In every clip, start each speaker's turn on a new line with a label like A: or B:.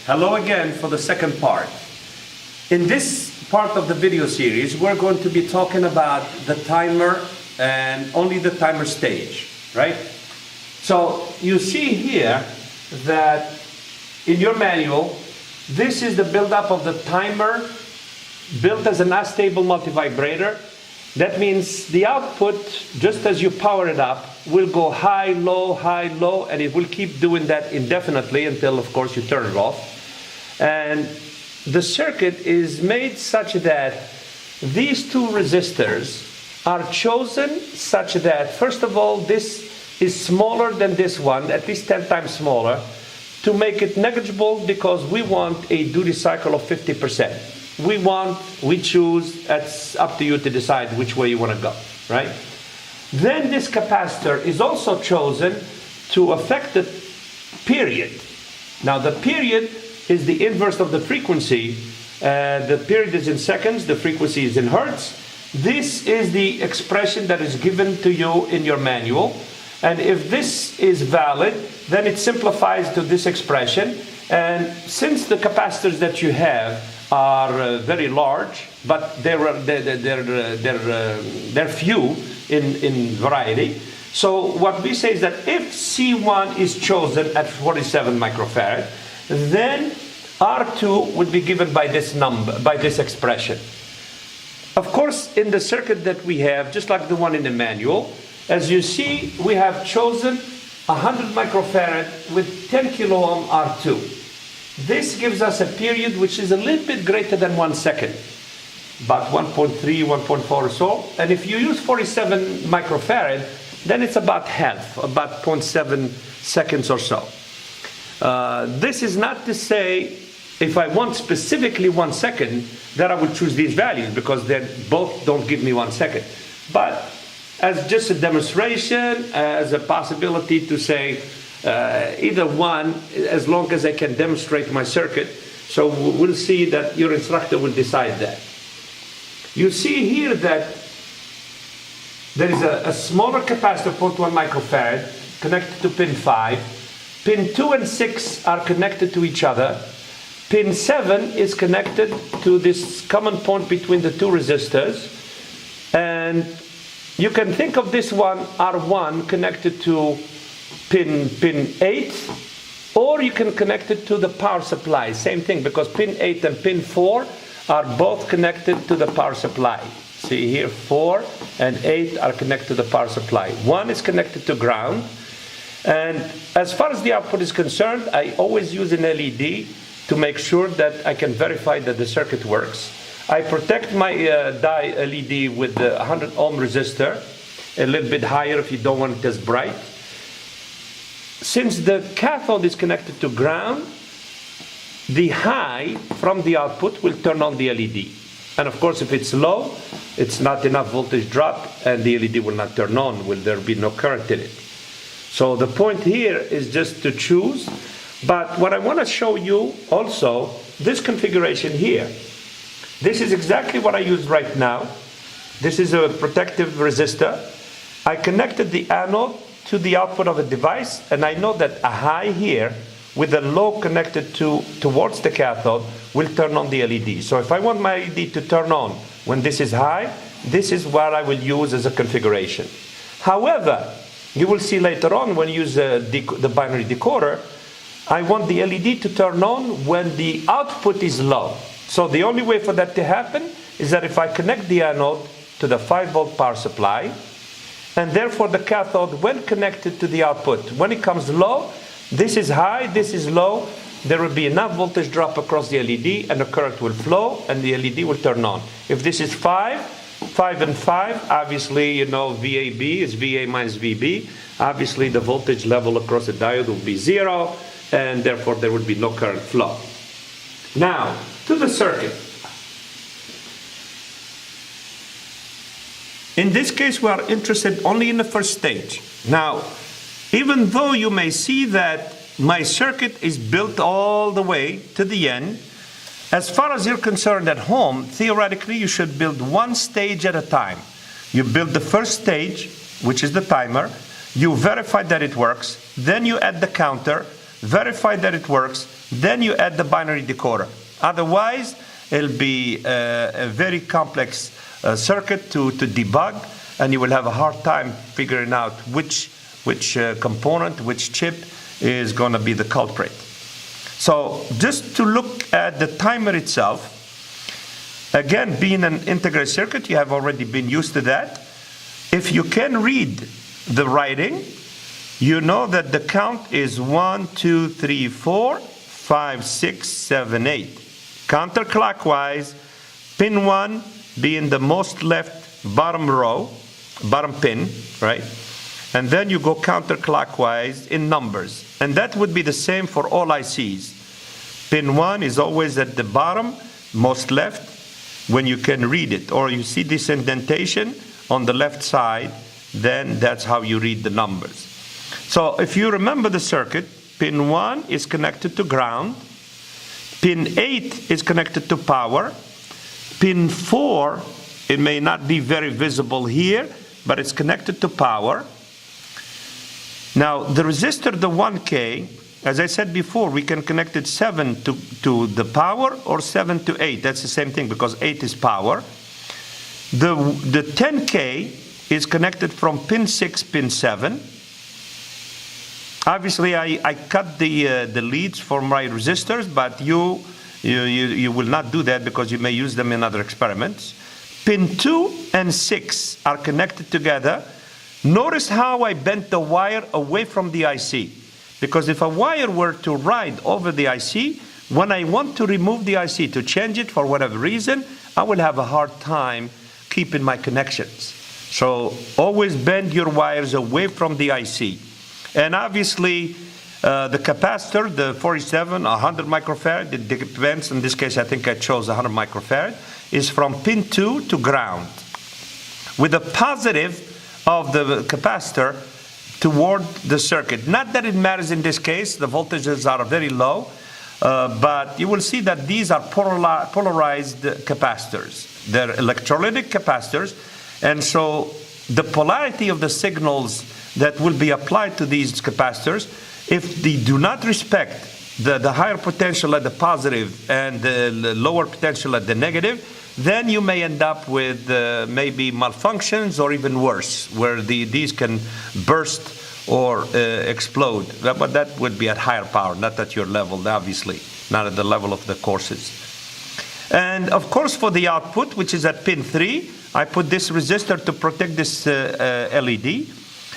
A: Hello again for the second part. In this part of the video series, we're going to be talking about the timer and only the timer stage, right? So you see here that in your manual, this is the buildup of the timer built as an astable multivibrator. That means the output, just as you power it up, will go high, low, and it will keep doing that indefinitely until, of course, you turn it off. And the circuit is made such that these two resistors are chosen such that, first of all, this is smaller than this one, at least 10 times smaller, to make it negligible because we want a duty cycle of 50%. We choose, it's up to you to decide which way you want to go, right? Then this capacitor is also chosen to affect the period. Now the period is the inverse of the frequency. The period is in seconds, the frequency is in hertz. This is the expression that is given to you in your manual. And if this is valid, then it simplifies to this expression. And since the capacitors that you have are very large, but they're few in variety. So what we say is that if C1 is chosen at 47 microfarad, then R2 would be given by this number, by this expression. Of course, in the circuit that we have, just like the one in the manual, as you see, we have chosen 100 microfarad with 10 kilo ohm R2. This gives us a period which is a little bit greater than 1 second, about 1.3, 1.4 or so. And if you use 47 microfarad, then it's about half, about 0.7 seconds or so. This is not to say if I want specifically 1 second, that I would choose these values because they both don't give me 1 second. But as just a demonstration, as a possibility to say, either one, as long as I can demonstrate my circuit. So we'll see that your instructor will decide that. You see here that there is a smaller capacitor, 0.1 microfarad, connected to pin 5. Pin 2 and 6 are connected to each other. Pin 7 is connected to this common point between the two resistors. And you can think of this one, R1, connected to pin 8, or you can connect it to the power supply. Same thing, because pin 8 and pin 4 are both connected to the power supply. See here, 4 and 8 are connected to the power supply. 1 is connected to ground. And as far as the output is concerned, I always use an LED to make sure that I can verify that the circuit works. I protect my dye LED with the 100 ohm resistor, a little bit higher if you don't want it as bright. Since the cathode is connected to ground, the high from the output will turn on the LED. And of course, if it's low, it's not enough voltage drop and the LED will not turn on, will there be no current in it. So the point here is just to choose. But what I want to show you also, this configuration here. This is exactly what I use right now. This is a protective resistor. I connected the anode to the output of a device, and I know that a high here with a low connected towards the cathode will turn on the LED. So if I want my LED to turn on when this is high, this is what I will use as a configuration. However, you will see later on when you use the binary decoder, I want the LED to turn on when the output is low. So the only way for that to happen is that if I connect the anode to the 5-volt power supply, and therefore the cathode, when connected to the output, when it comes low, this is high, this is low, there will be enough voltage drop across the LED and the current will flow and the LED will turn on. If this is 5 and 5, obviously, you know, VAB is VA minus VB. Obviously, the voltage level across the diode will be 0, and therefore there will be no current flow. Now, to the circuit. In this case, we are interested only in the first stage. Now, even though you may see that my circuit is built all the way to the end, as far as you're concerned at home, theoretically, you should build one stage at a time. You build the first stage, which is the timer. You verify that it works. Then you add the counter, verify that it works, then you add the binary decoder. Otherwise, it'll be a very complex circuit to debug, and you will have a hard time figuring out which component, which chip is going to be the culprit. So just to look at the timer itself, again, being an integrated circuit, you have already been used to that. If you can read the writing, you know that the count is 1, 2, 3, 4, 5, 6, 7, 8. Counterclockwise, pin 1 being the most left bottom row, bottom pin, right? And then you go counterclockwise in numbers. And that would be the same for all ICs. Pin 1 is always at the bottom, most left, when you can read it. Or you see this indentation on the left side, then that's how you read the numbers. So if you remember the circuit, pin 1 is connected to ground. Pin 8 is connected to power. Pin 4, it may not be very visible here, but it's connected to power. Now, the resistor, the 1K, as I said before, we can connect it 7 to the power or 7 to 8. That's the same thing because 8 is power. The 10K is connected from pin 6, pin 7. Obviously, I cut the leads for my resistors, but you will not do that because you may use them in other experiments. Pin 2 and 6 are connected together. Notice how I bent the wire away from the IC. Because if a wire were to ride over the IC, when I want to remove the IC to change it for whatever reason, I will have a hard time keeping my connections. So always bend your wires away from the IC. And obviously, the capacitor, the 47, 100 microfarad, it depends. In this case, I think I chose 100 microfarad, is from pin 2 to ground, with a positive of the capacitor toward the circuit. Not that it matters in this case, the voltages are very low, but you will see that these are polarized capacitors. They're electrolytic capacitors, and so the polarity of the signals that will be applied to these capacitors, if they do not respect the higher potential at the positive and the lower potential at the negative, then you may end up with maybe malfunctions or even worse, where these can burst or explode. But that would be at higher power, not at your level, obviously, not at the level of the courses. And of course, for the output, which is at pin 3, I put this resistor to protect this LED.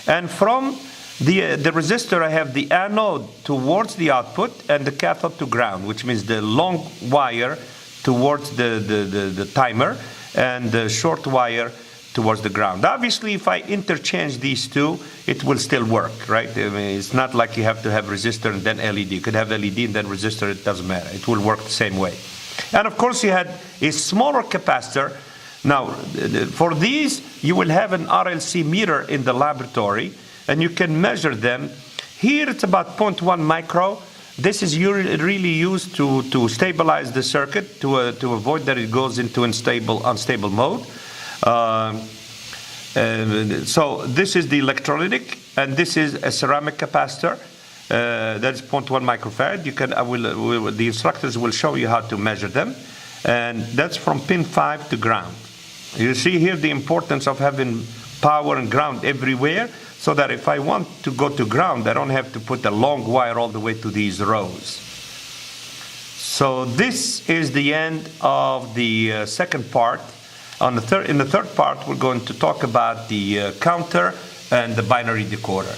A: And from the resistor, I have the anode towards the output and the cathode to ground, which means the long wire towards the timer and the short wire towards the ground. Obviously, if I interchange these two, it will still work, right? I mean, it's not like you have to have resistor and then LED. You could have LED and then resistor, it doesn't matter. It will work the same way. And of course, you had a smaller capacitor. Now, for these, you will have an RLC meter in the laboratory, and you can measure them. Here, it's about 0.1 micro. This is really used to stabilize the circuit, to avoid that it goes into unstable mode. So this is the electrolytic, and this is a ceramic capacitor. That is 0.1 microfarad. The instructors will show you how to measure them. And that's from pin 5 to ground. You see here the importance of having power and ground everywhere, so that if I want to go to ground, I don't have to put a long wire all the way to these rows. So this is the end of the second part. In the third part, we're going to talk about the counter and the binary decoder.